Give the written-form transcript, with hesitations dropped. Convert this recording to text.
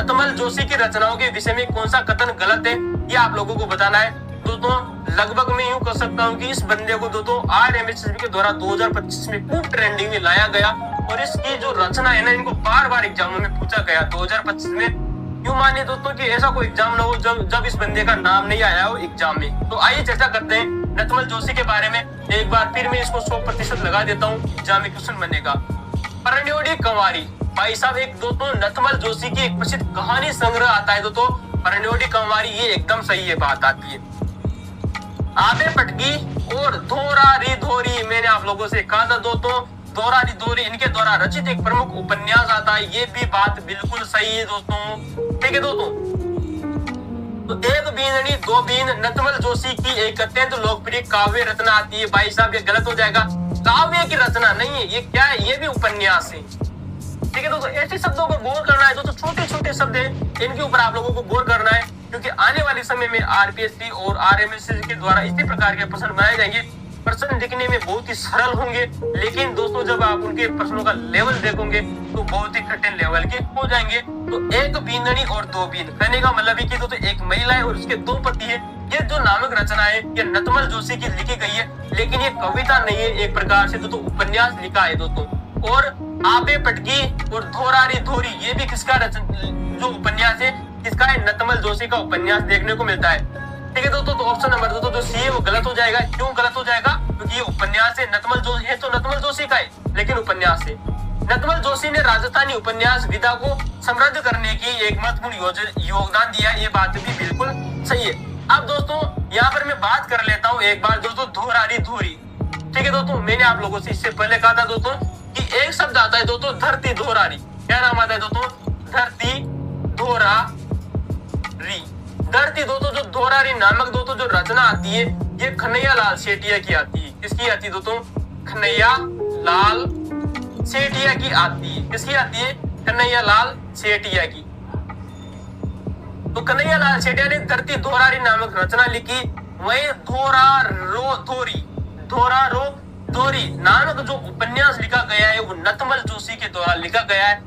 नतमल जोशी की रचनाओं के विषय में कौन सा कथन गलत है, ये आप लोगों को बताना है। दोस्तों लगभग मैं यूं कह सकता हूं कि इस बंदे को दोस्तों RMSSB के द्वारा 2025 में खूब ट्रेंडिंग में लाया गया और इसकी जो रचना है ना, इनको बार बार एग्जामों में पूछा गया 2025 में। यूं मानिए दोस्तों कि ऐसा कोई एग्जाम ना हो जब इस बंदे का नाम नहीं आया हो एग्जाम में। तो आइए चर्चा करते हैं नतमल जोशी के बारे में। एक बार फिर मैं इसको 100% लगा देता हूँ, एग्जाम में क्वेश्चन बनेगा। परण्योडी कंवारी, भाई साहब एक दोस्तों नतमल जोशी की एक प्रसिद्ध कहानी संग्रह आता है दोस्तों परण्योडी कंवारी, ये एकदम सही है बात आती है। आबे पटकी और धोरा री धोरी, मैंने आप लोगों से कहा था दोस्तों धोरा री धोरी इनके द्वारा रचित एक प्रमुख उपन्यास आता है, ये भी बात बिल्कुल सही है दोस्तों। ठीक है दोस्तों, तो एक बीननी दो बीन नतमल जोशी की एक अत्यंत लोकप्रिय काव्य रचना आती है। भाई साहब ये गलत हो जाएगा, काव्य की रचना नहीं है, ये क्या है, ये भी उपन्यास है। ठीक है दोस्तों, ऐसे शब्दों को गौर करना है दोस्तों, छोटे छोटे शब्द है इनके ऊपर आप लोगों को गौर करना है, क्योंकि आने वाले समय में RPSC और RMSSB के द्वारा इसी प्रकार के प्रश्न बनाए जाएंगे। प्रश्न दिखने में बहुत ही सरल होंगे, लेकिन दोस्तों जब आप उनके प्रश्नों का लेवल देखोगे तो बहुत ही कठिन लेवल के हो जाएंगे। तो एक बींदनी और दो बीन कहने का मतलब है कि दोस्तों एक महिला है और उसके दो पति है। ये जो नामक रचना है ये नतमल जोशी की लिखी गई है, लेकिन ये कविता नहीं है, एक प्रकार से दोस्तों उपन्यास लिखा है दोस्तों। और आबे पटकी और धोरारी धोरी ये भी किसका जो उपन्यास है, किसका है, नतमल जोशी का उपन्यास देखने को मिलता है। ठीक है दोस्तों, तो ऑप्शन नंबर दोस्तों जो सी है वो गलत हो जाएगा। क्यों गलत हो जाएगा, क्योंकि ये उपन्यास है, नतमल जोशी है तो नतमल जोशी का है, लेकिन उपन्यास है। नतमल जोशी ने राजस्थानी उपन्यास विधा को समृद्ध करने की एक महत्वपूर्ण योगदान दिया, ये बात भी बिल्कुल सही है। अब दोस्तों यहाँ पर मैं बात कर लेता हूँ एक बार दोस्तों धोरारी धोरी। ठीक है दोस्तों, मैंने आप लोगों से इससे पहले कहा था दोस्तों कि एक शब्द आता है दोस्तों धरती धोरारी, क्या नाम आता है दोस्तों, धरती धोरारी। धरती दोस्तों जो धोरारी नामक दोस्तों जो रचना आती है ये कन्हैया लाल सेठिया की आती है। किसकी आती है दोस्तों, कन्हैया लाल सेठिया की आती है। किसकी आती है, कन्हैया लाल सेठिया की। तो कन्हैया लाल सेठिया ने धरती धोरारी नामक रचना लिखी। वही धोरा रो धोरी नामक जो उपन्यास लिखा गया है वो नतमल जोशी के द्वारा लिखा गया है।